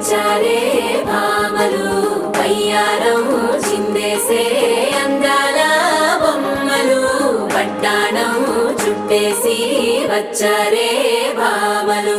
వచ్చారే భామలు వయ్యారం చిందేసే అందాల బొమ్మలు పట్టాణం చుట్టేసి వచ్చారే భామలు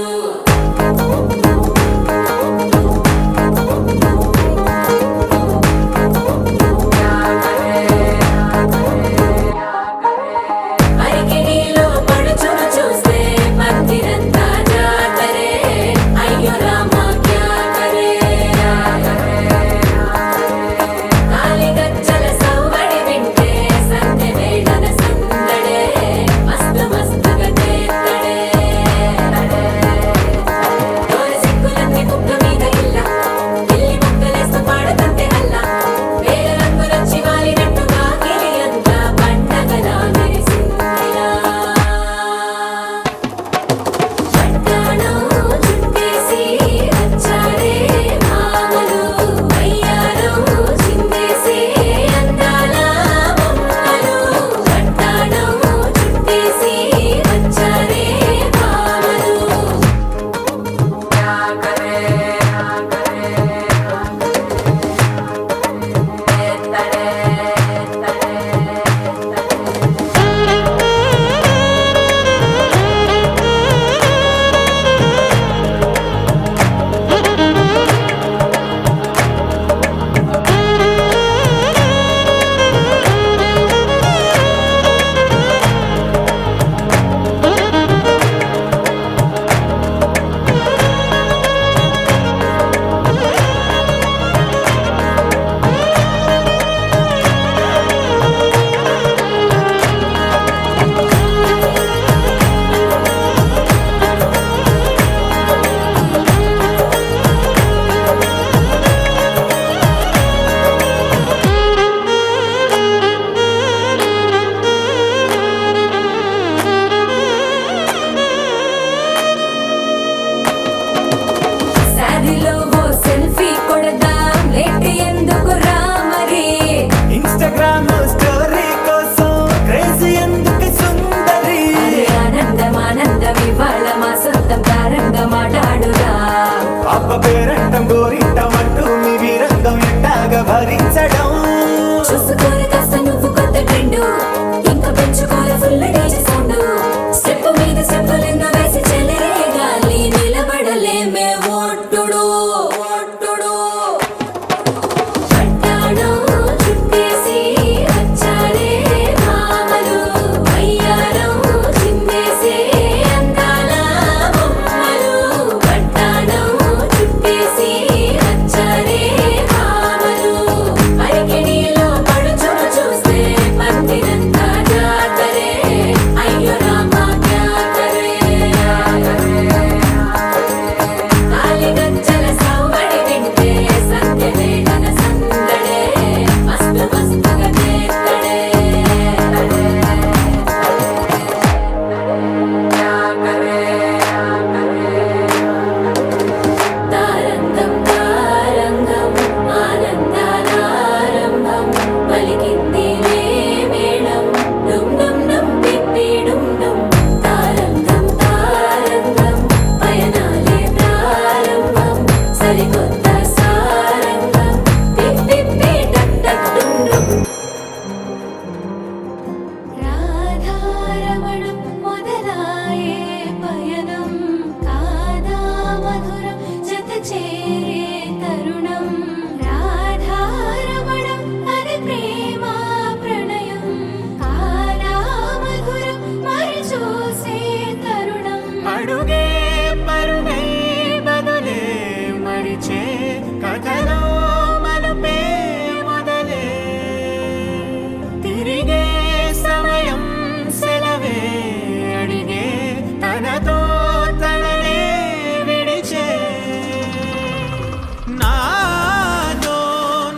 పేరంటం గోరింటమంటూ మీ వీరంగం ఎట్టాగా భరించడం చూసుకోలే కాస్త నువ్వు కొత్త ట్రెండ్ ఇంకా పెంచుకోలే ఫుల్ డీజే సౌండ్ స్టెప్ మీద స్టెప్పులెన్నో వేసి చెలరే గాలి నిలబడలేమే ఒట్టుడు ఒట్టుడు పట్టాణం చుట్టేసి వచ్చారే భామలు వయ్యారం చిందేసే అందాల బొమ్మలు పట్టాణం చుట్టేసి వచ్చారే భామలు అరికెడిలో పడుచును చూస్తే పందిరంతా జాతరే అయ్యో రామా క్యా కరే కాలిగజ్జల సవ్వడి వింటే సంధ్యవేళన సందడే మస్తు మస్తుగా చేస్తడే తారంగం తారంగం ఆనందానారంభం పలికింది మేళం డుమ్ డుమ్ డుమ్ పిప్పి డుమ్ డుమ్ తారంగం తారంగం పయనాలే ప్రారంభం సరికొత్త సారంగం పిప్పి టక్ టక్ డుమ్ డుమ్ రాధారమణం మొదలాయే పయనం కాదా మధురం జత చేరే తరుణం రాధారమణం అది ప్రేమ ప్రణయం కాదా మధురం మరి చూసే తరుణం అడుగే పరుగై బదులే మరిచే కథలో మలుపే మొదలే తిరిగే సమయం సెలవే అడిగే తనతో తననే విడిచే నాతో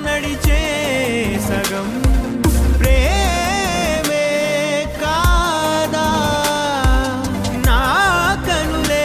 నడిచే సగం ప్రేమే కాదా నా కనులే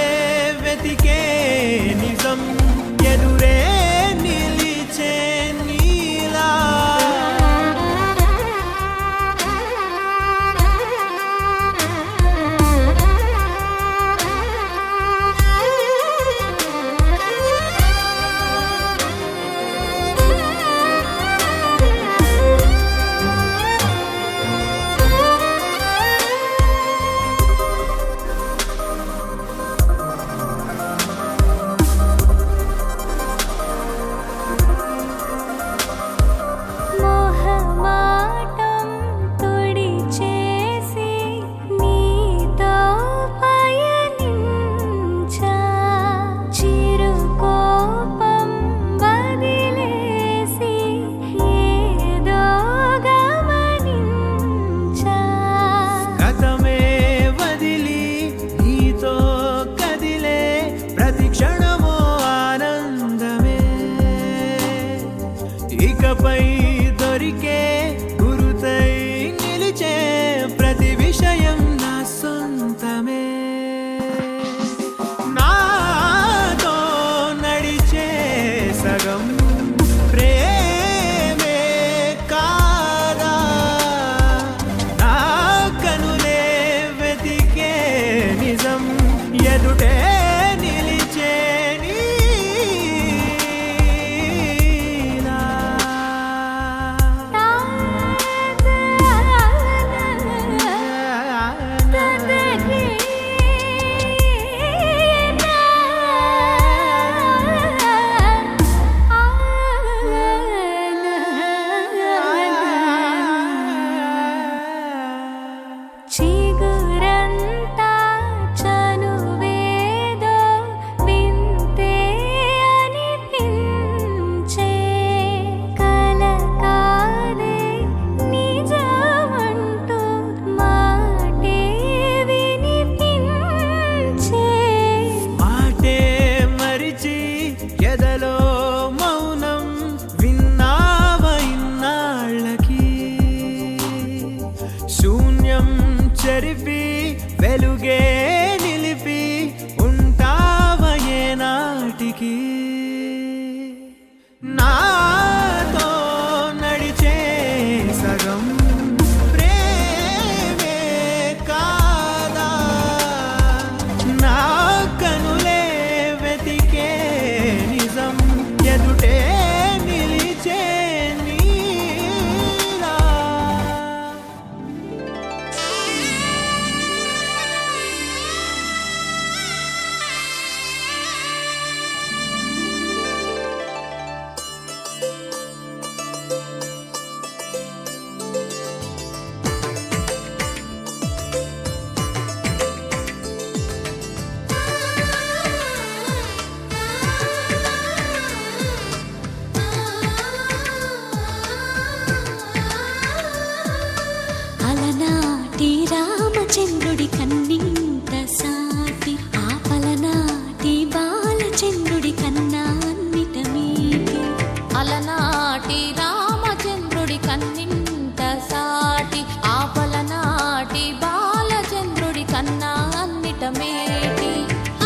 కన్నా అన్నిట మేటి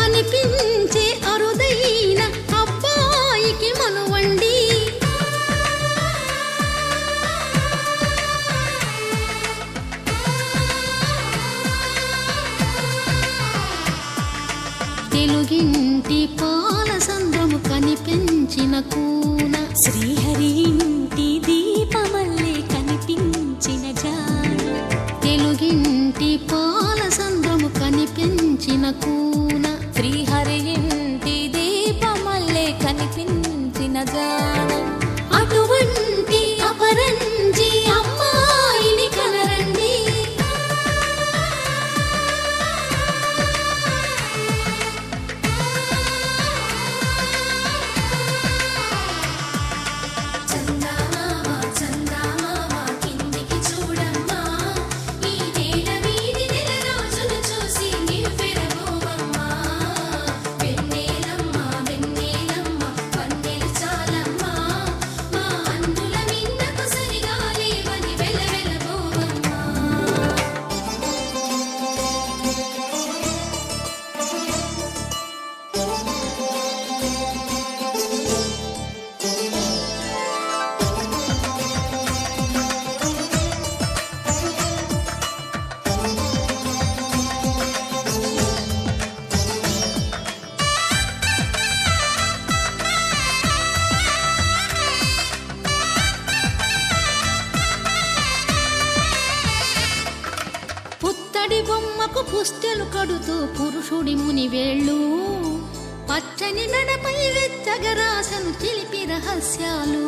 అనిపించే అరుదైన అబ్బాయికి మనువండి. తెలుగింటి పాల సంద్రము కనిపించిన కూన శ్రీహరి ఇంటి దీపమల్లే కనిపించిన జాన తెలుగింటి పాల సంద్రము కనిపించిన కూన శ్రీహరి ఇంటి దీపమల్లే కనిపించిన జాన అటువంటి అపరంజి అమ్మాయిని కనరండి. చందమామ చందమామ కిందికి చూడమ్మా, ఈ నేల వీధి నెల రోజులు చూసి నివ్వెరపోవమ్మా. వెన్నెలమ్మ వెన్నెలమ్మ వన్నెలు చాలమ్మా, మా అందుల మిన్నకు సరిగా లేవని వెలవెలబోవమ్మా. పుత్తడి బొమ్మకు పుస్తెలు కడుతూ పురుషుడి ముని వేళ్ళు, పచ్చని నడపై వెచ్చగరాసను చిలిపి రహస్యాలు.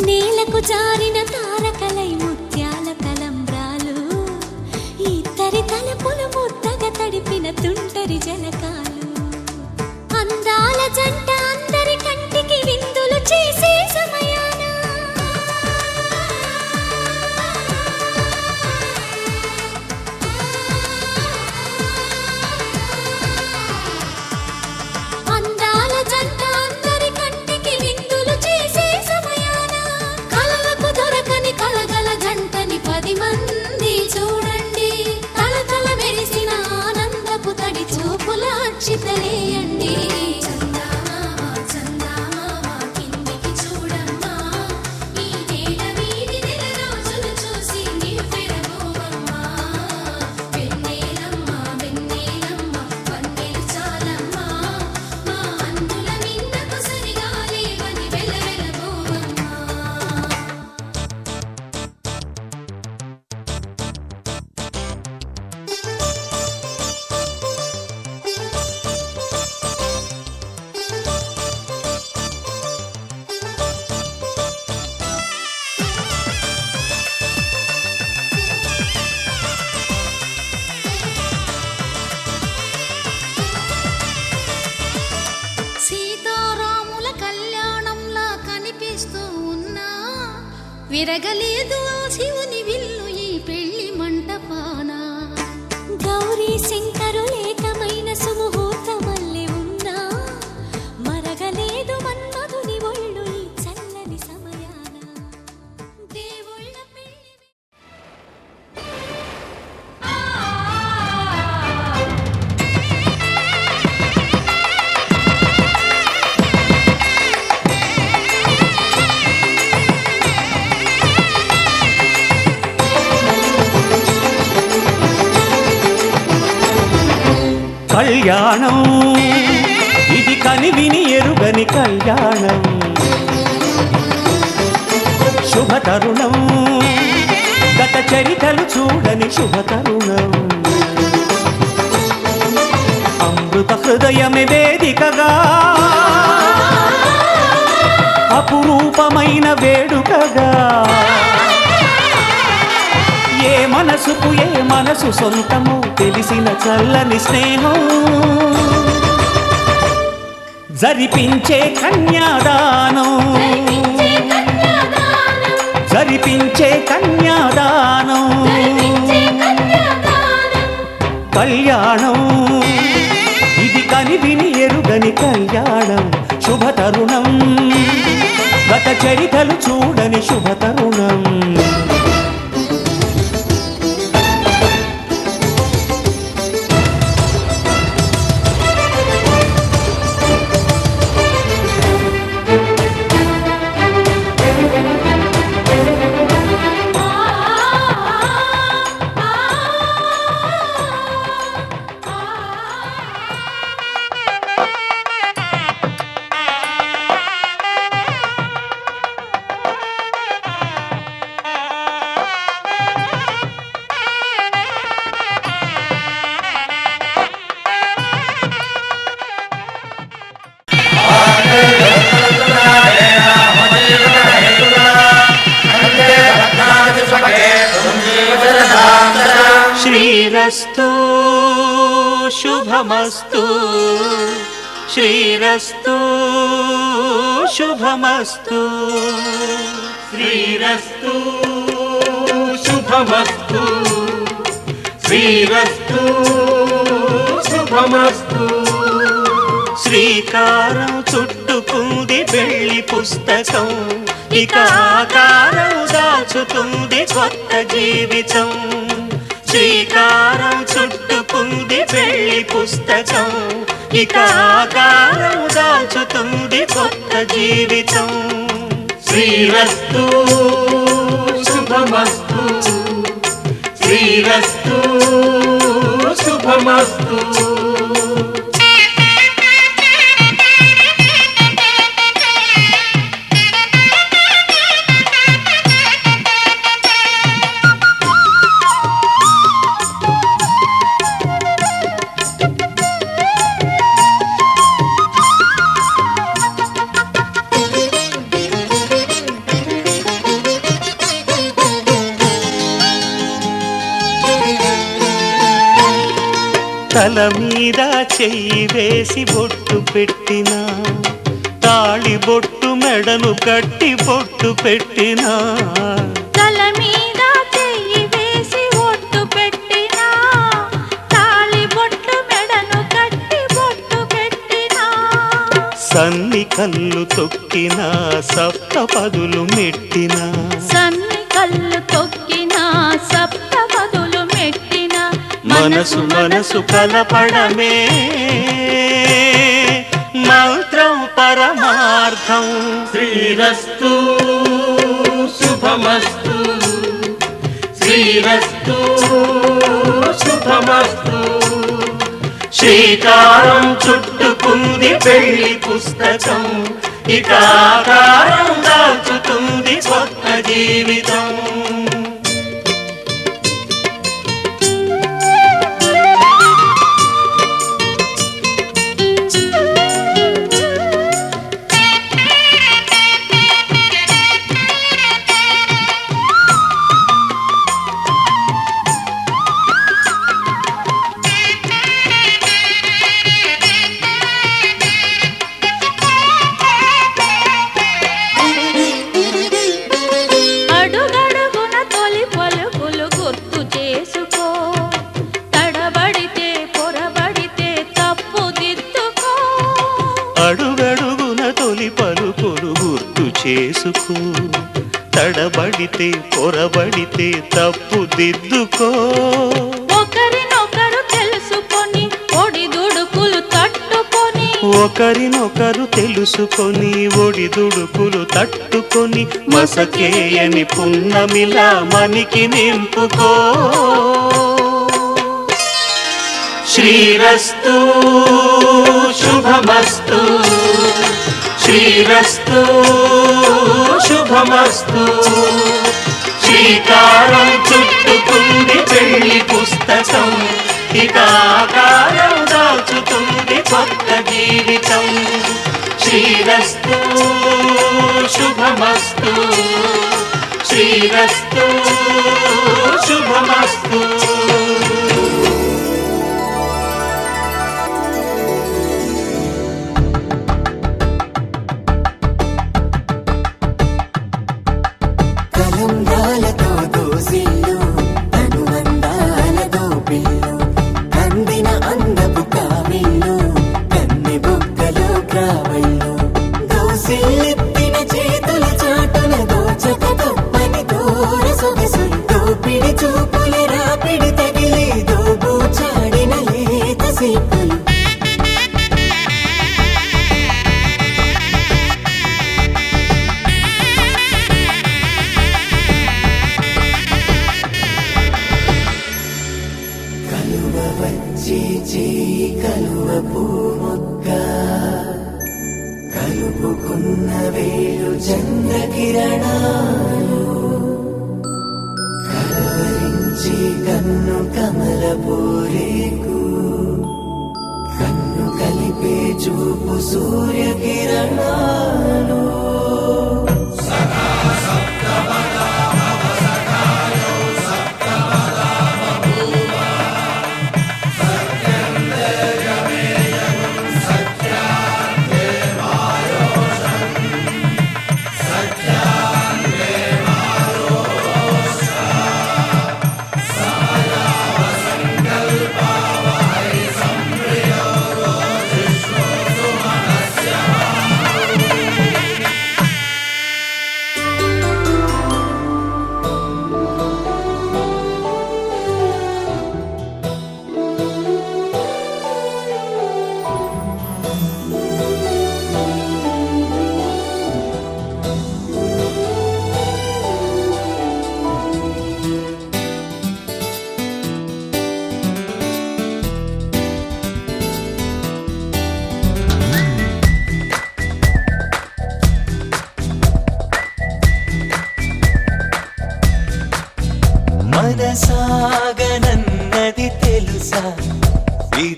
నేలకు జారిన తారకలై ముత్యాల తలంబ్రాలు, ఇద్దరి తలపులు ముద్దగా తడిపిన తుంటరి జలకాలు. అందాల జంట అందరి కంటికి విందులు చేసే సమయాన అందాల జంట అందరి కంటికి విందులు చేసే సమయాన కలలకు దొరకని కలగల జంటని 10 మంది చూడండి. తలతల మెరిసిన ఆనందపు తడి చూపుల అక్షితలేయండి. చందమామ చందమామ కిందికి చూడమ్మా, ఈ నేల వీధి నెల రోజులు చూసి నివ్వెరపోవమ్మా. వెన్నెలమ్మ వెన్నెలమ్మ వన్నెలు చాలమ్మా, మా అందుల మిన్నకు సరిగా లేవని వెలవెలబోవమ్మా. సీతారాముల కళ్యాణంలా కనిపిస్తూ ఉన్నా, విరగలేదు ఆ శివుని విల్లు ఈ పెళ్లి మంటపాన. గౌరీ శంకరులేకమైన సుముహూర్తమల్లె ఉన్నా, మరగలేదు మన్మధుని ఒళ్ళు ఈ చల్లని సమయాన. దేవుళ్ళ పెళ్లి కళ్యాణం ఇది కనివిని ఎరుగని కళ్యాణం, శుభతరుణం గత చరితలు చూడని శుభతరుణం. అమృత హృదయమే వేదికగా అపురూపమైన వేడుకగా, ఏ మనసుకు ఏ మనసు సొంతము తెలిసిన చల్లని స్నేహం జరిపించే కన్యాదానం, జరిపించే కన్యాదానం. కళ్యాణం ఇది కనివిని ఎరుగని కళ్యాణం, శుభతరుణం గత చరితలు చూడని శుభతరుణం. శ్రీరస్తు శుభమస్తు శ్రీరస్తు శుభమస్తు శ్రీరస్తు శుభమస్తు శ్రీరస్తు శుభమస్తు. శ్రీకారం చుట్టుకుంది పెళ్లి పుస్తకం, ఇక ఆకారం దాచుతుంది కొత్త జీవితం. శ్రీకారం చుట్టుకుంది పెళ్లి పుస్తకం, ఇక ఆకారం దాచుతుంది కొత్త జీవితం. శ్రీరస్తు శుభమస్తు శ్రీరస్తు శుభమస్తు. తల మీద చెయ్యి వేసి బొట్టు పెట్టినా, తాళి బొట్టు మెడను కట్టి బొట్టు పెట్టినా, తల మీద చెయ్యి వేసి బొట్టు పెట్టినా, తాళి బొట్టు మెడను కట్టి బొట్టు పెట్టినా, సన్ని కళ్ళు తొక్కినా సప్త పదులు మెట్టినా, సన్ని కళ్ళు తొక్కినా సప్త పదులు మెట్టినా, మనసు మనసు కలపడమే మంత్రం పరమార్థం. శ్రీరస్తు శుభమస్తు శ్రీరస్తు శుభమస్తు. శ్రీకారం చుట్టుకుంది పెళ్లి పుస్తకం, ఇక ఆకారం దాచుతుంది కొత్త జీవితం. అడుగడుగున తొలి పలుకులు గుర్తు చేసుకో, తడబడితే పొరబడితే తప్పు దిద్దుకో. అడుగడుగున తొలి పలుకులు గుర్తు చేసుకో, తడబడితే పొరబడితే తప్పు దిద్దుకో. ఒకరినొకరు తెలుసుకొని ఒడిదుడుకులు తట్టుకొని, ఒకరినొకరు తెలుసుకొని ఒడిదుడుకులు తట్టుకొని, మసకేయని పున్నమిలా మనికి నింపుకో. శ్రీరస్తు శుభమస్తు శ్రీరస్తు శుభమస్తు. శ్రీకారం చుట్టుకుంది పెళ్లి పుస్తకం, ఇక ఆకారం దాచుతుంది కొత్త జీవితం. శ్రీరస్తు శుభమస్తు శ్రీరస్తు శుభమస్తు. కలంబ్రాలతో దోసిల్లు అనుబంధాలతో పిల్లు కందిన అందపు కావిల్లు కన్నె బుగ్గలో గ్రావెల్లు దోసిల్లెత్తిన చేతుల చాటున దోచక తప్పని దూర సొగసులు దోపిడి చూపుల రాపిడి తగిలి దోబూచాడిన లేత సీపులు కలువ వచ్చి చేయి కలువ పూమొక్క కలుపుకున్న వేలు చంద్రకిరణాలు కలవరించి కన్ను కమల పూరేకు కన్ను కలిపే చూపు సూర్యకిరణాలు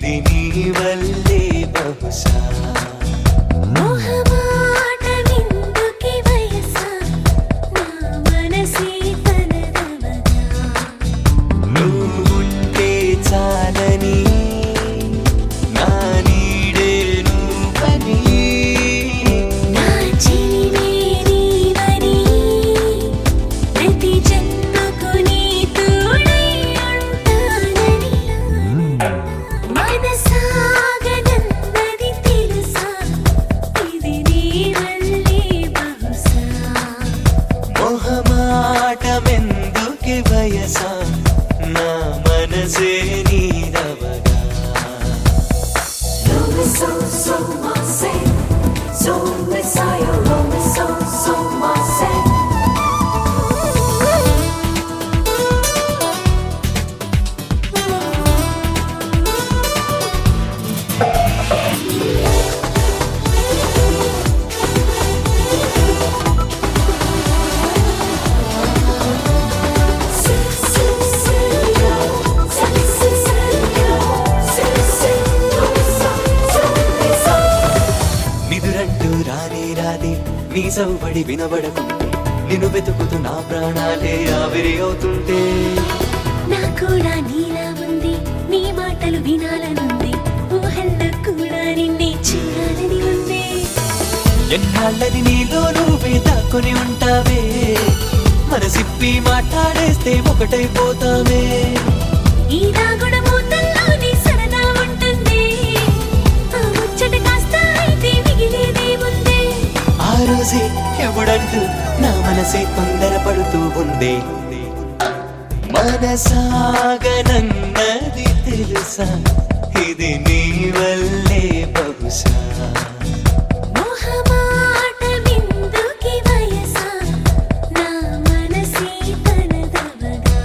ఇది నీ వల్లే బహుశా మొహమాటమెందుకే వయసా నా మనసే తనదవగా నువ్వుంటే చాలని నా నీడే నువ్వని నా చిలిమే నీవని ప్రతి జన్మకు నీ తోడై ఉంటానని మనసాగనందది తెలుసా ఇది నీ వల్లే బహుశా మొహమాటమెందుకే వయసా నా మనసే నీరవగా So, so, my say, so, Messiah, so, so, my say. నిదురంటూ రానే రాదే నీ సౌబడి వినబడకుంటే నిన్ను వెతుకుతూ నా ప్రాణాలే ఆవిరి అవుతుంటే నా కూడా నీలా ఉంది నీ మాటలు వినాలనుంది ఊహల్లో కూడా నిన్నే చూడాలని ఉంది ఎన్నాళ్ళని నీలో నువ్వే దాక్కుని ఉంటావే మనసిప్పి మాట్లాడేస్తే ఒకటైపోతావే ఈ రాగుడ మూతల్లోనే సరదా ఉంటుంది ఆ ముచ్చట కాస్త అయితే మిగిలేదేముంది ఆ రోజే ఎవడంటూ నా మనసే తొందరపడుతూ ఉంది మనసాగనన్నది తెలుసా ఇది నీ వల్లే బహుశా మొహమాటమెందుకే వయసా నా మనసే తనదవగా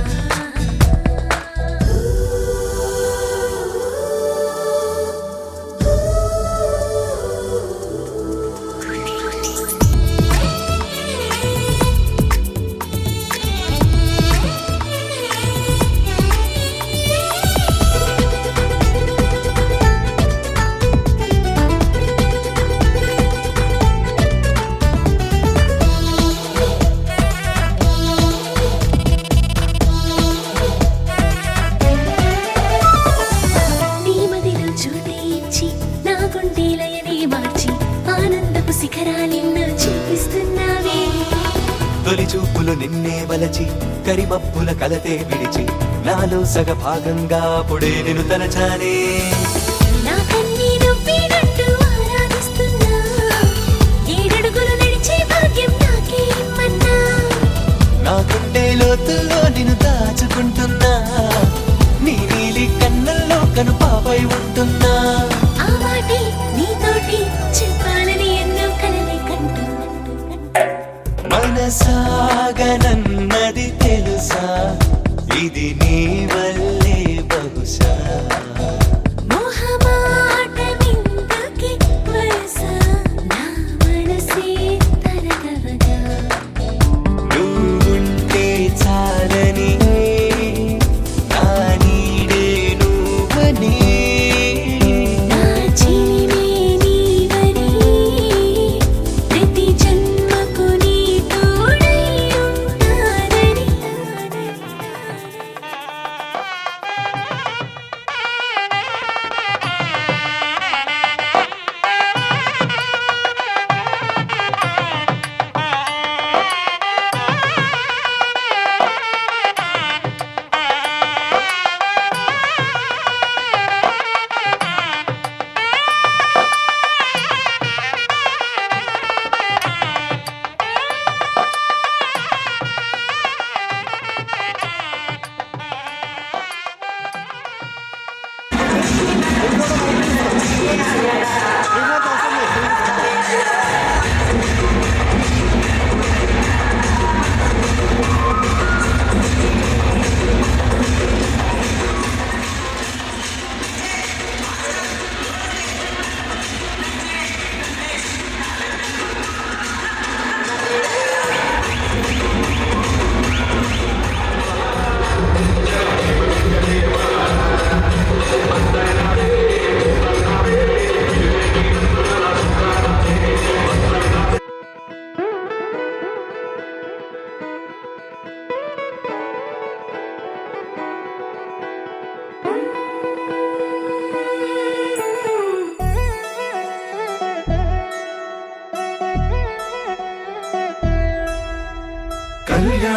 నీ మదిలో చోటే ఇచ్చి నా గుండెలయనే మార్చి ఆనందపు శిఖరాలెన్నో చూపిస్తున్నావే తొలి చూపులు నిన్నే వలచి కరిమప్పుల కలతే విడిచి నాలో సగ భాగంగా పుడే నిన్ను తలచానే నా కన్నీ నవ్వినట్టు ఆరాధిస్తున్నా ఏడడుగులు నడిచే భాగ్యం నాకే ఇమ్మన్నా నా గుండె లోతుల్లో నిన్ను దాచుకుంటున్నా నీ నీలి కన్నుల్లో కను పాపై ఉంటున్నా ఆ మాటే నీతోటి చెప్పాలని ఎన్నో కలలే కంటున్నా మనసాగనన్నది తెలుసా ఇది నీ వల్లే బహుశా మొహమాటమెందుకే వయసా నా మనసే తనదవగా నువ్వుంటే చాలని నా నీడే నువ్వని నా చిలిమే నీవని ప్రతి జన్మకు నీ తోడై ఉంటానని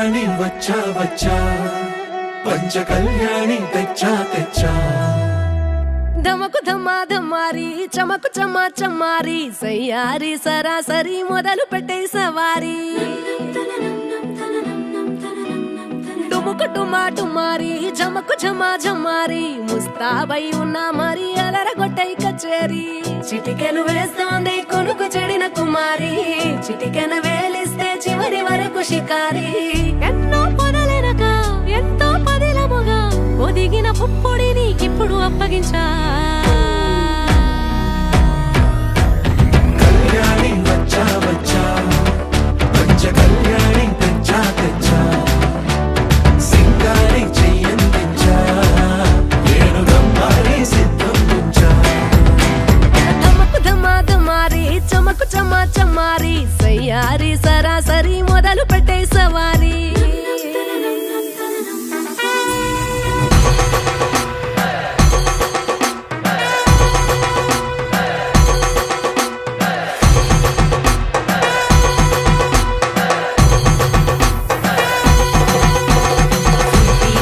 కళ్యాణి వచ్చా వచ్చా పంచ కళ్యాణి తెచ్చా తెచ్చా ధమకు ధమా ధమారి చమకు చమా చమారి సయ్యారి సరాసరి మొదలు పెట్టే సవారి డుముకు డుమా డుమారి జమకు జమా జమారి ముస్తాబై ఉన్నా మరి అలరగొట్టై కచేరి చిటికెను వేస్తోంది కొనుకు చెడిన కుమారి చిటికెను వేలిస్తే చివరి వరకు షికారి ఎన్నో పొదలెనక ఎంతో పదిలముగా ఒదిగిన పుప్పొడి నీకిప్పుడు అప్పగించా కళ్యాణి వచ్చా వచ్చా పంచ కళ్యాణి తెచ్చా తెచ్చా సింగారి చెయ్యందించా ఏనుగమ్మారి సిద్ధం ఉంచా ధమకు ధమా ధమారి చమకు చమా చమారి సయ్యారి సరాసరి మొదలు పెట్టే సవారి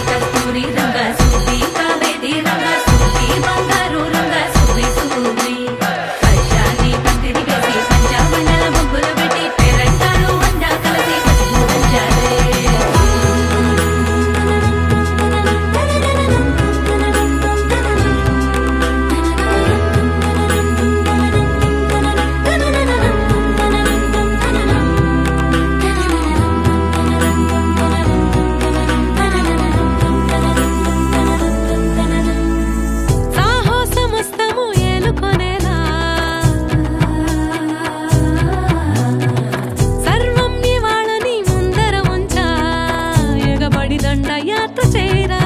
కస్తూరి రంగ సుబ్బి కావేరి రంగ సుబ్బి బంగారు రంగ సుబ్బి సుబ్బి పచ్చాని పందిరి వేసి పంచామండల ముగ్గులు పెట్టి పేరంటాలు అండా కలిసి పసుపు పంచాలే సాహసమస్తము ఏలుకొనేలా సర్వం ఇవాళ నీ ముందర ఉంచా ఎగబడి దండయాత్ర చేరా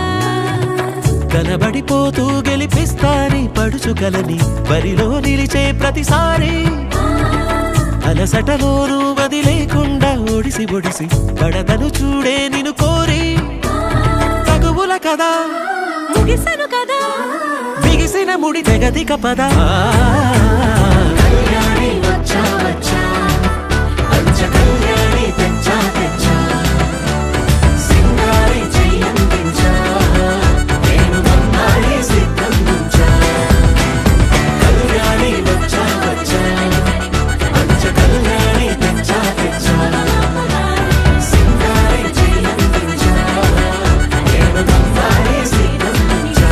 కలబడిపోతూ గెలిపిస్తాని పడుచుకలని బరిలో నిలిచే ప్రతిసారి అలసటలోనూ వదిలేకుండా ఒడిసి ఒడిసి పడదను చూడే నిన్ను కోరి తగువుల కదా ముగిసను కదా బిగిసిన ముడి తెగదిక పద కళ్యాణి వచ్చా వచ్చా పంచ కళ్యాణి తెచ్చా తెచ్చా సింగారి చెయ్యందించా ఏనుగమ్మారి సిద్ధం ఉంచా కళ్యాణి వచ్చా వచ్చా పంచ కళ్యాణి తెచ్చా తెచ్చా సింగారి చెయ్యందించా ఏనుగమ్మారి సిద్ధం ఉంచా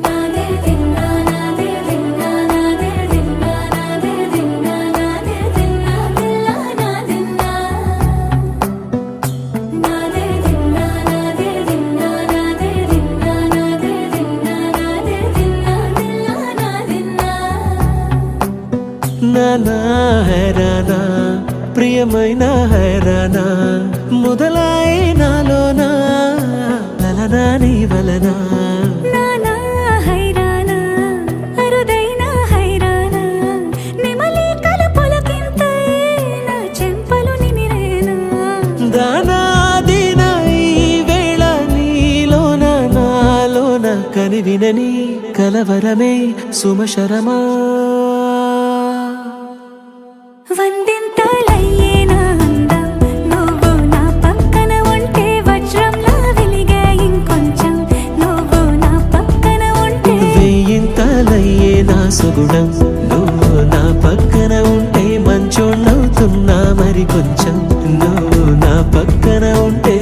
నాదే దిన్నా నాదే దిన్నా నాదే దిన్నా నాదే దిన్నా నాదే దిన్నా దిల్లా నాదిన్నా నాదే దిన్నా నాదే దిన్నా నాదే దిన్నా నాదే దిన్నా నాదే దిన్నా దిల్లా నాదిన్నా నానా హైరానా ప్రియమైన హైరానా మొదలాయి నాలోనా లలనా నీ వలనా నానా హైరానా అరుదైన హైరానా నెమలి కలుపులకింతై నా చెంపలు నిమిరేనా దానాదిన ఈ వేళ నీలోన నాలోన కనివినని కలవరమే సుమశరమా వందింతలయ్యేనా అందం నువ్వు నా పక్కన ఉంటే వజ్రంలా వెలిగే ఇంకొంచెం నువ్వు నా పక్కన ఉంటే వేయింతలయ్యే నా సుగుణం నువ్వు నా పక్కన ఉంటే మంచోళ్ళవుతున్నా మరి కొంచెం నువ్వు నా పక్కన ఉంటే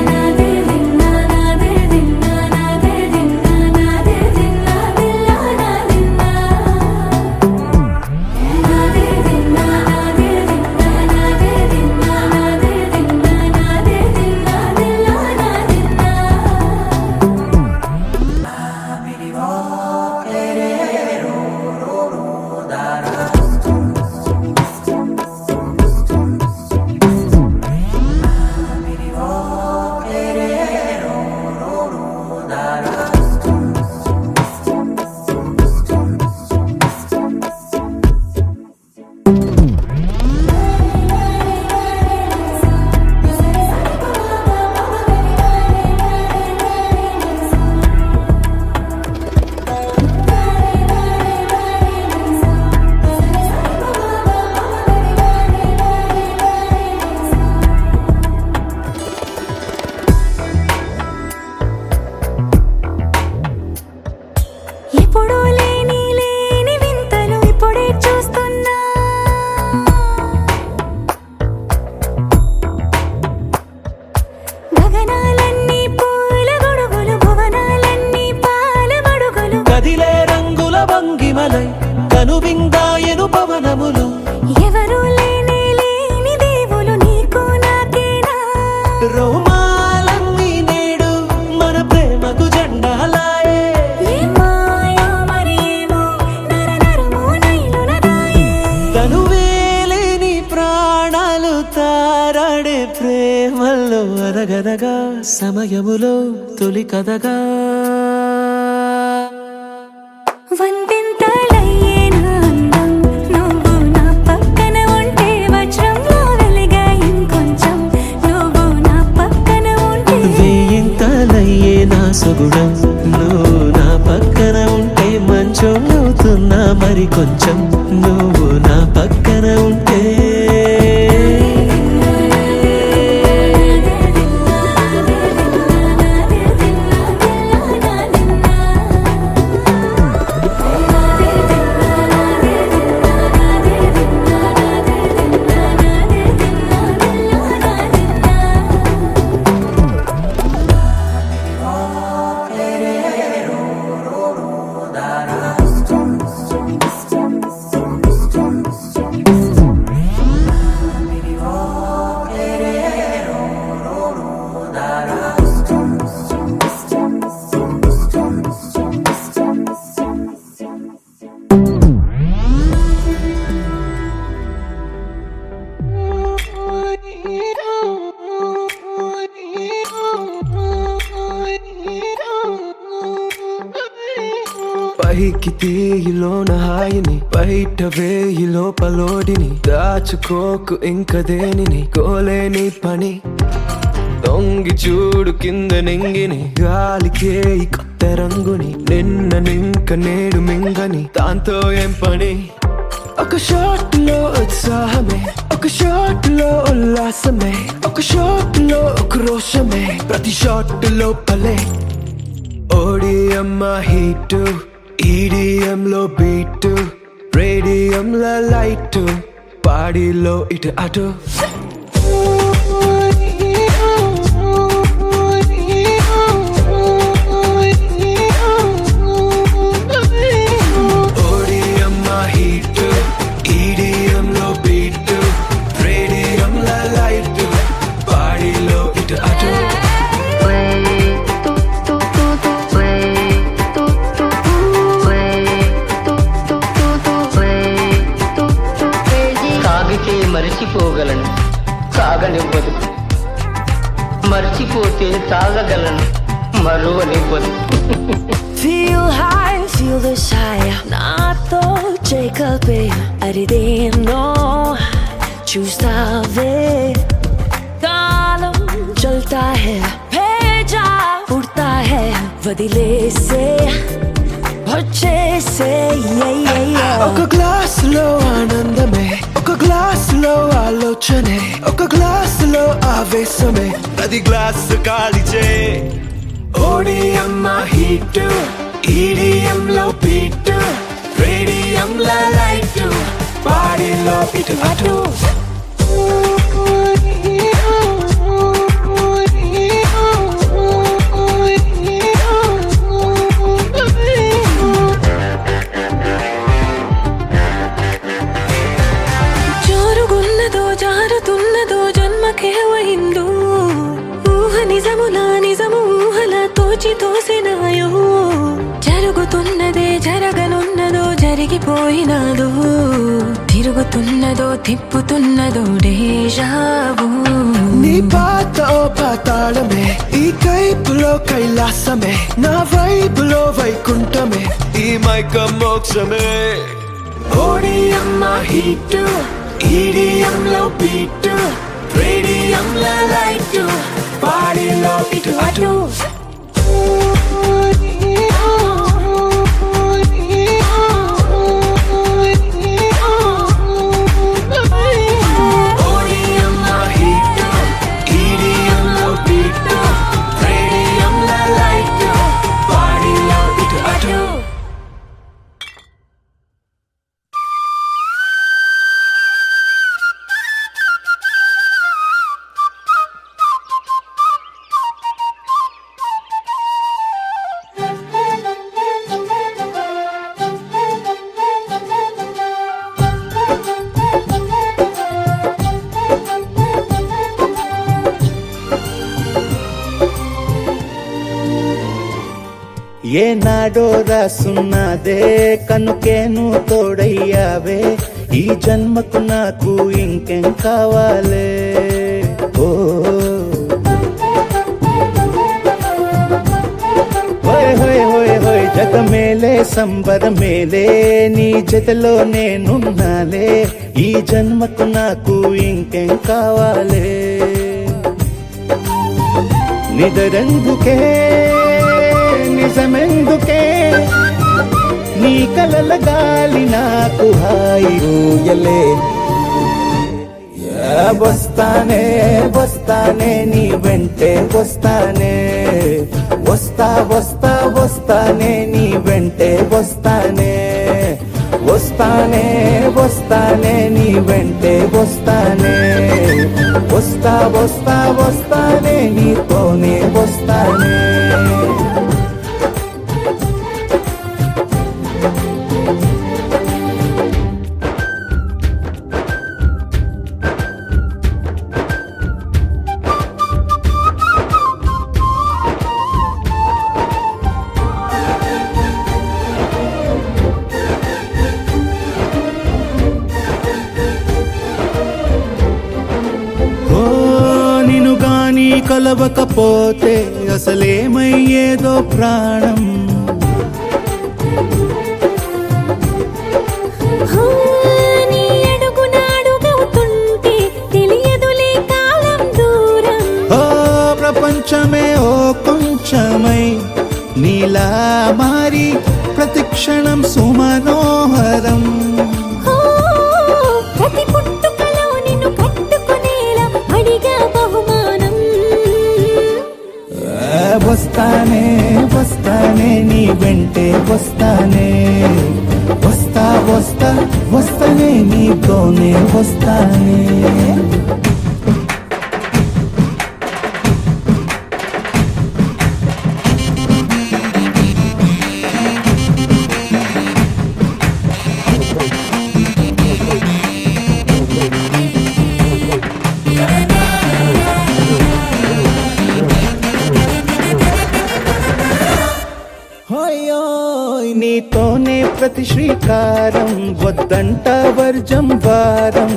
నాదే దిన్నా నాదే దిన్నా నాదే దిన్నా నాదే దిన్నా దిల్లా తను విందాయను పవనములు ఎవరు లేని దేవులు నీకు నాకేనా రోమాలన్నీ నేడు మన ప్రేమకు జెండాలాయే ఏ మాయో మరేమో నరనరమో నైలునదాయే తను వేలేని ప్రాణాలు తారాడే ప్రేమల్లో అరగదగా సమయములో తొలి కదగా వందెంతలయ్యే నా అందం నువ్వు నా పక్కన ఉంటే వజ్రంలో వెలిగా ఇంకొంచెం నువ్వు నా పక్కన ఉంటే వేయింతలయ్యే నా సుగుణం నువ్వు నా పక్కన ఉంటే మంచం అవుతున్నా మరి కొంచెం నువ్వు నా పక్కన ఉంటే పైకి తీయిలోన హాయిని బయట వేయి లోపలోడిని దాచుకోకు ఇంక దేనిని కోలేని పని దొంగి చూడు కింద నింగిని గాలికే ఈ కొత్త రంగుని నిన్న నింక నేడు మింగని దాంతో ఏం పని ఒక షాట్ లో ఉత్సాహమే ఒక షాట్ లో ఉల్లాసమే ఒక షాట్ లో క్రోషమే ప్రతి షాట్ లోపలే ఓడియమ్మ హీటు ఈడిఎం లో బీటు రేడియం లో లైట్ బాడీలో ఇటు అటు ఓడియమ్మ హీటు ఈడిఎం లో బీటు రేడియం లో లైట్ బాడీలో ఇటు అటు తాగితే మరిచిపోగలను తాగనివ్వదు మర్చిపోతే తాగగలను మరువనివ్వదు Feel high, feel this high నాతో చేకల్పే అరిదేనో చూస్తావే కాలం చల్తా హై భేజా ఉడతా హై వదిలేసే వచ్చేసే ఒక గ్లాస్ లో ఆనందమే ఒక గ్లాస్ లో ఆలోచనే ఒక గ్లాస్ లో ఆవేశమే అది గ్లాస్ కాలిచే ఓడియమ్మ హీటు ఈడిఎం లో బీటు రేడియం లో లైట్ బాడీలో ఇటు అటు జోరుగున్నదో జారుతున్నదో జన్మకేవైందో ఊహ నిజములా నిజము ఊహలా తోచి తోసినాయో జరుగుతున్నదే జరగనున్నదో జరిగిపోయినాదో తిరుగుతున్నదో తిప్పుతున్నదో డేజావు నీ పాత ఓ పాతాళమే ఈ కైపులో కైలాసమే నా వైపులో వైకుంఠమే ఈ మైక మోక్షమే ఓడియమ్మ హీటు ఈడిఎం లో బీటు రేడియం లో లైట్ బాడీలో ఇటు అటు ఓడియమ్మ హీటు ఈడిఎం లో బీటు రేడియం లో లైట్ బాడీలో ఇటు అటు ఏనాడో రాసున్నదే కనుకేను తోడయ్యావే ఈ జన్మకు నాకు ఇంకేం కావాలే ఓ హోయ్ హోయ్ హోయ్ హోయ్ జగమేలే సంబరమేలే నీ జతలో నేనున్నాలే ఈ జన్మకు నాకు ఇంకేం కావాలే నిదరెందుకే నిజమెందుకే నీ కలల గాలి నాకు హాయి ఊయలే వస్తానే వస్తానే నీ వెంటే వస్తానే వస్తా వస్తా వస్తానే నీ వెంటే వస్తానే వస్తానే వస్తానే నీ వెంటే వస్తానే వస్తా వస్తా వస్తానే నీతోనే వస్తానే కలవకపోతే అసలేమయ్యేదో ప్రాణం నీ అడుగునాడుగవుతుంటే తెలియదులే కాలం దూరం ఓ ప్రపంచమే ఓ కొంచెమై నీలా మారి ప్రతిక్షణం సుమనోహరం ప్రతి పుట్టుకలో నిన్ను కట్టుకునేలా అడిగా బహుమానం వస్తానే వస్తానే నీ వెంటే వస్తానే వస్తా వస్తా వస్తానే నీతోనే వస్తానే నీతోనే ప్రతి శ్రీకారం వద్దంట వర్జం వారం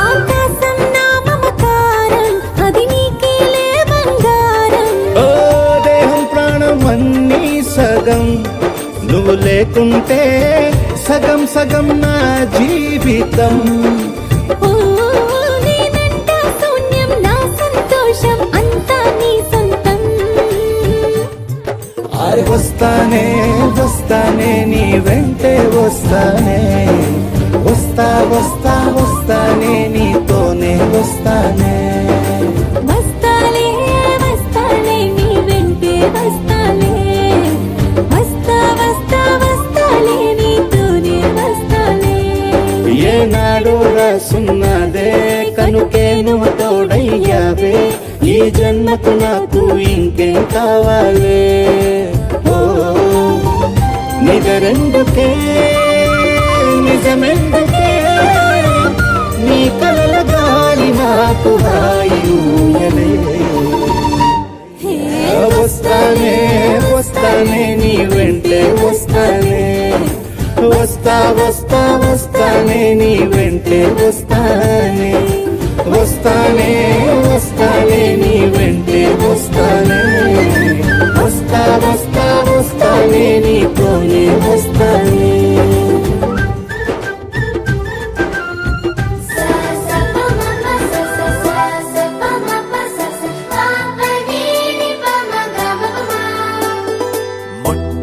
ఆకాశం నా మమకారం అది నీకేలే బంగారం ఓ దేహం ప్రాణం అన్నీ సగం నువ్వు లేకుంటే సగం సగం నా జీవితం నేనంట శూన్యం నా సంతోషం అంతా నీ సొంతం వస్తానే వస్తానే నీ వెంటే వస్తానే వస్తా వస్తా వస్తానే నీతోనే వస్తానే వస్తాలే వస్తాలే నీ వెంటే వస్తాలే వస్తా వస్తా వస్తాలే నీతోనే వస్తాలే ఏనాడో రాసున్నదే కనుకే నువ్వు తోడయ్యావే ఈ జన్మకు నాకు ఇంకేం కావాలే ఓ నిజరెందుకే నిజమెందుకే నీ కలల గాలి నాకు హాయి ఊయలే వస్తానే వస్తానే నీ వెంటే వస్తానే వస్తా వస్తా వస్తానే నీ వెంటే వస్తానే వస్తానే వస్తానే నీ వెంటే వస్తానే వస్తా వస్తా వస్తానే నీతోనే వస్తానే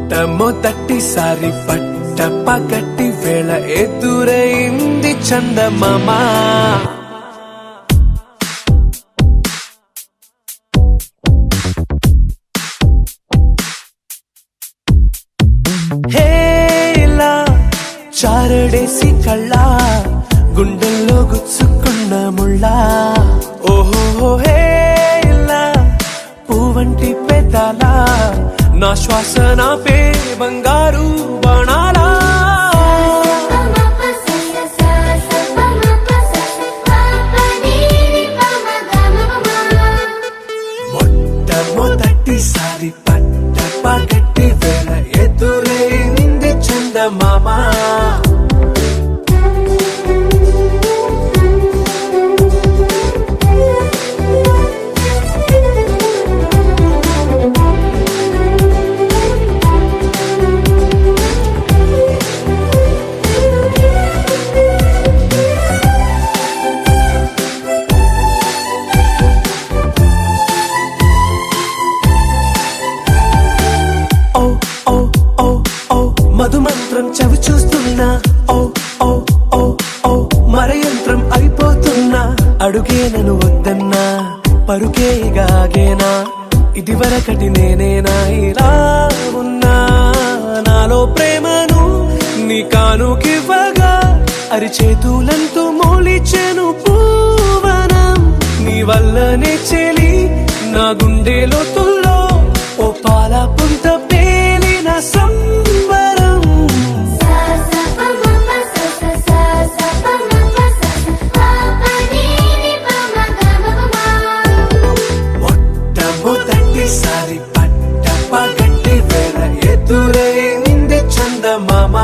మొట్టమొదటిసారి పట్ట పగటి వేళ ఎదురైంది చందమామ హేలా చారడేసి కళ్ళ గుండెల్లో గుచ్చుకున్న ముళ్ళా ఓహో హేలా పువ్వంటి పెదాల నా శ్వాస నా పే బంగారు బాణాలా అయిపోతున్నా అడుగే నన్ను వద్దన్నా పరుకే గాగేనా ఇది వరకటి నేనేనా ఇలా ఉన్నా నాలో ప్రేమను నీ కానుకివ్వగా అరిచేతులంతో మోలిచెను పూవనం నీ వల్లనే చెలి నా గుండె లోతుల్లో ఓ పాల పుంత పేలిన సంబరం మొట్టమొదటిసారి పట్ట పగట్టి వేళ ఎదురైంది చందమామ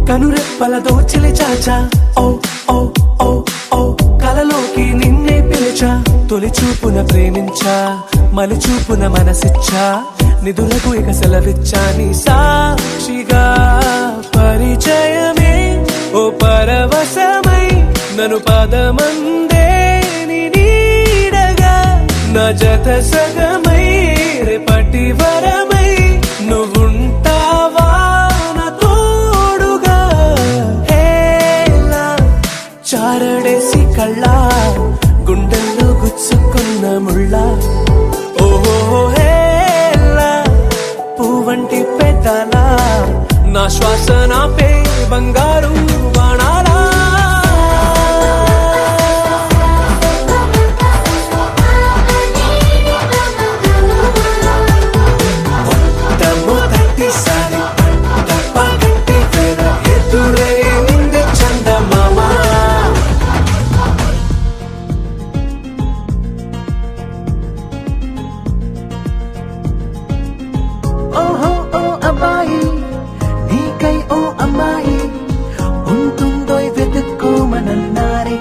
కనురెప్పల దోచిలి చాచా ఓ ఓ ఓ ఓ కలలోకి నిన్నే పిలిచా తొలి చూపున ప్రేమించా మలి చూపున మనసిచ్చా నిధులకు ఇక సెలవిచ్చా నీ సాక్షిగా పరిచయమే ఓ పరవశమై నన్ను పదమందే నీ నీడగా నా జత సగమై రేపటి వరమై నువ్వుంటావా చారడేసి కళ్ళ గుండెల్లో గుచ్చుకున్న ముళ్ళ ఓహో హేలా పువ్వంటి పెద్దల నా శ్వాస నాపే బంగారు బాణాలా మొట్టమొదటిసారి పగట్టి వేళ ఎదురైంది చందమామ ఓహో ఓ అబ్బాయి నీకై ఓ అమ్మాయి ఉంటుందో వెతుక్కోమనన్నారే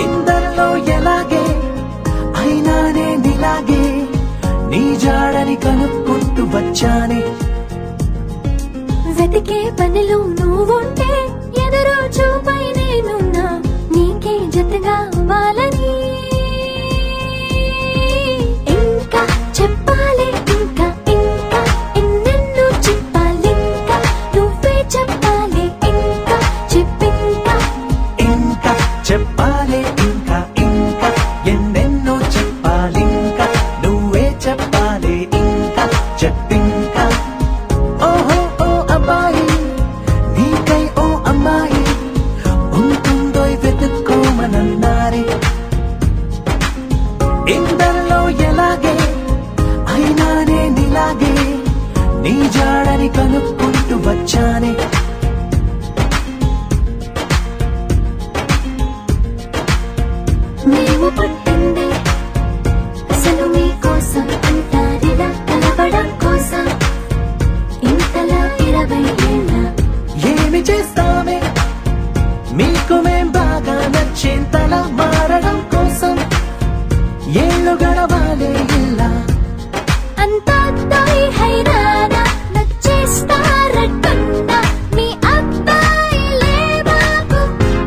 ఇందరిలో ఎలాగే అయినానే నీలాగే నీ జాడని కనుక్కుంటూ వచ్చానే వెతికే పనిలో నువ్వుంటే ఎదురు చూపై నేనున్నా నీకే జతగా అవ్వాలని ఇంకా చెప్పాలి ఇంకా ఇంకా ఎన్నెన్నో చెప్పాలి ఇంకా నువ్వే చెప్పాలి ఇంకా చెప్పింకా ఇంకా చెప్పాలి ఇంకా ఇంకా ఎన్నెన్నో చెప్పాలి ఇంకా నువ్వే చెప్పాలి ఇంకా చెప్పింకా ఓహో ఓ అబ్బాయి నీకై ఓ అమ్మాయి ఉంటుందో వెతుక్కోమనన్నారే ఇందరిలో ఎలాగే అయినానే నీలాగే నీ జాడని కనుక్కుంటూ వచ్చానే మేము పుట్టిందే అసలు మీకోసం అంటారిలా కలవడం కోసం ఇంతలా 20 ఏళ్ళ ఏమి చేస్తామే మీకు మేం బాగా నచ్చేంతలా మారడం కోసం ఏళ్ళు గడవాలే ఇలా అంతా అబ్బాయి హైరానా నచ్చేస్తారట్టున్నా మీ అబ్బాయిలే బాబు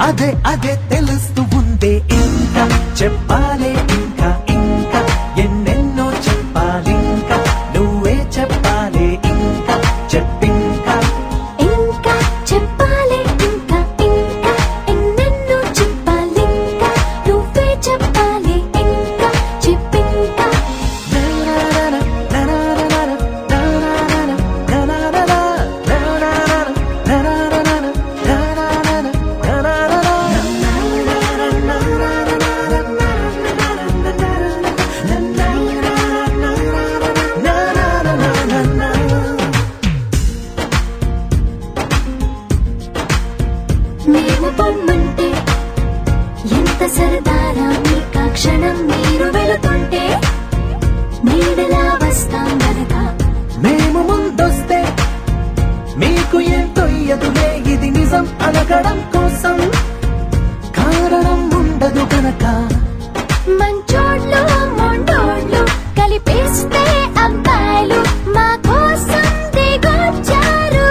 అదే అదే తెలుస్తూ ఉందే ఇంకా చెప్పాలి ఇంకా ఇంకా ఎన్నెన్నో చెప్పాలి ఇంకా నువ్వే చెప్పాలి ఇంకా చెప్పింకా ఇంకా చెప్పాలి ఇంకా ఇంకా ఎన్నెన్నో చెప్పాలి ఇంకా నువ్వే చెప్పాలి ఇంకా చెప్పింకా తాకడం కోసం కారణం ఉండదు గనక మంచోళ్ళు మొండోళ్ళు కలిపేస్తే అబ్బాయిలు మా కోసం దిగొచ్చారు.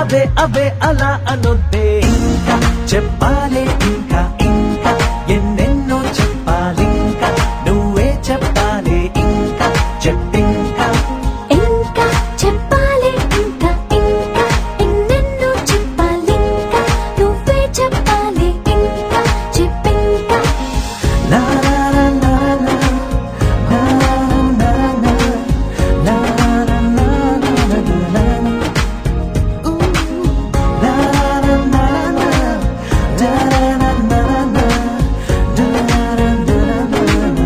అబే అబే అలా అనొద్దే, ఇంకా చెప్పాలే ఇంకా ఇంకా ఎన్నెన్నో చెప్పాలింకా, నువ్వే చెప్పాలి ఇంకా చెప్పింకా. ఇంకా చెప్పాలి ఇంకా ఇంకా ఎన్నెన్నో చెప్పాలింకా, నువ్వే చెప్పాలి ఇంకా చెప్పింకా. La la la la la la la la la la la la. Ooh, la la la la da da da da da da da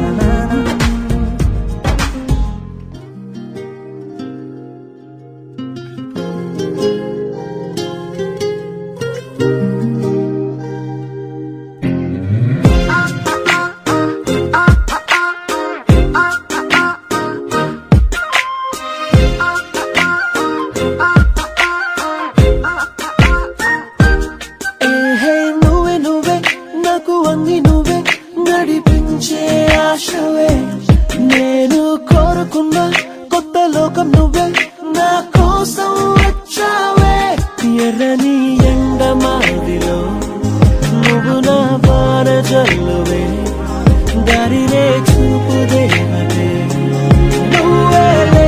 da. ఏహే నువ్వే నువ్వే నాకు అన్ని నువ్వే నడిపించే ఆశవే, నేను కోరుకున్న కొత్త లోకం నువ్వే నా కోసం వచ్చావే. ఎర్రని ఎండ మాదిలో నువ్వు నా బార జల్లువే, దారినే చూపుదే అదే నువ్వేలే.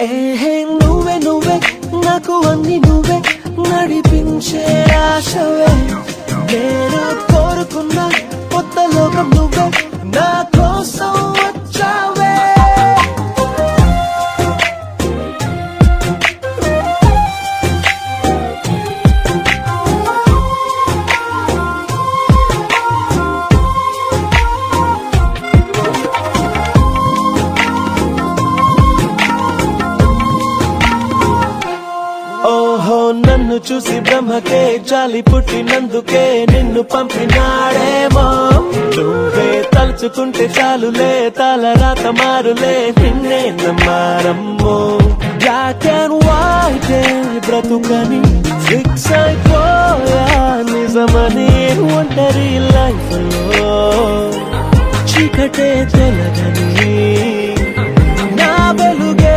ఏహే నువ్వే నువ్వే నాకు అన్ని నువ్వే నడిపించే ఆశవే, నేను కోరుకున్న కొత్త లోకం నువ్వే నా కోసం వచ్చావే. ఓహో నన్ను చూసి బ్రహ్మకే జాలి పుట్టినందుకే నిన్ను పంపినాడేమో, నువ్వే తలుచుకుంటే చాలులే తలరాత మారులే నిన్నే నమ్మారమ్మో. బ్లాక్ అండ్ వైట్ బ్రతుకని ఫిక్స్ అయిపోయా నిజమని ఒంటరి లైఫ్ లో చీకటే తొలగని నా వెలుగే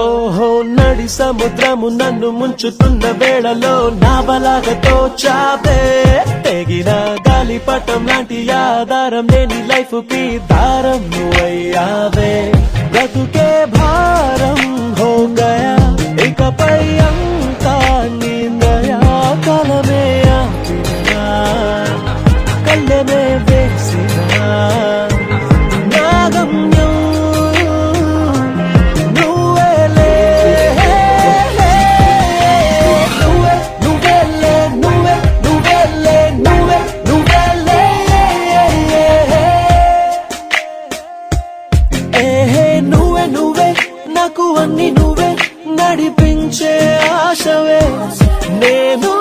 ఓహో నడి సముద్రము నన్ను ముంచుతున్న వేళలో నావలాగతో చావే, తెగిన గాలిపటం లాంటి ఆధారం లేని లైఫ్ కి దారం నువ్వయ్యావే. బ్రతుకే భారం హో గయా ఇకపై అంతా నీ దయా, కాలమే ఆపినా కళ్ళనే వేసినా నా గమ్యం నువ్వేలే. నువ్వే నువ్వేలే నువ్వే నువ్వేలే నువ్వే నువ్వేలే. ఏహే నువ్వే నువ్వే నాకు అన్ని నువ్వే నడిపించే ఆశవే, నేను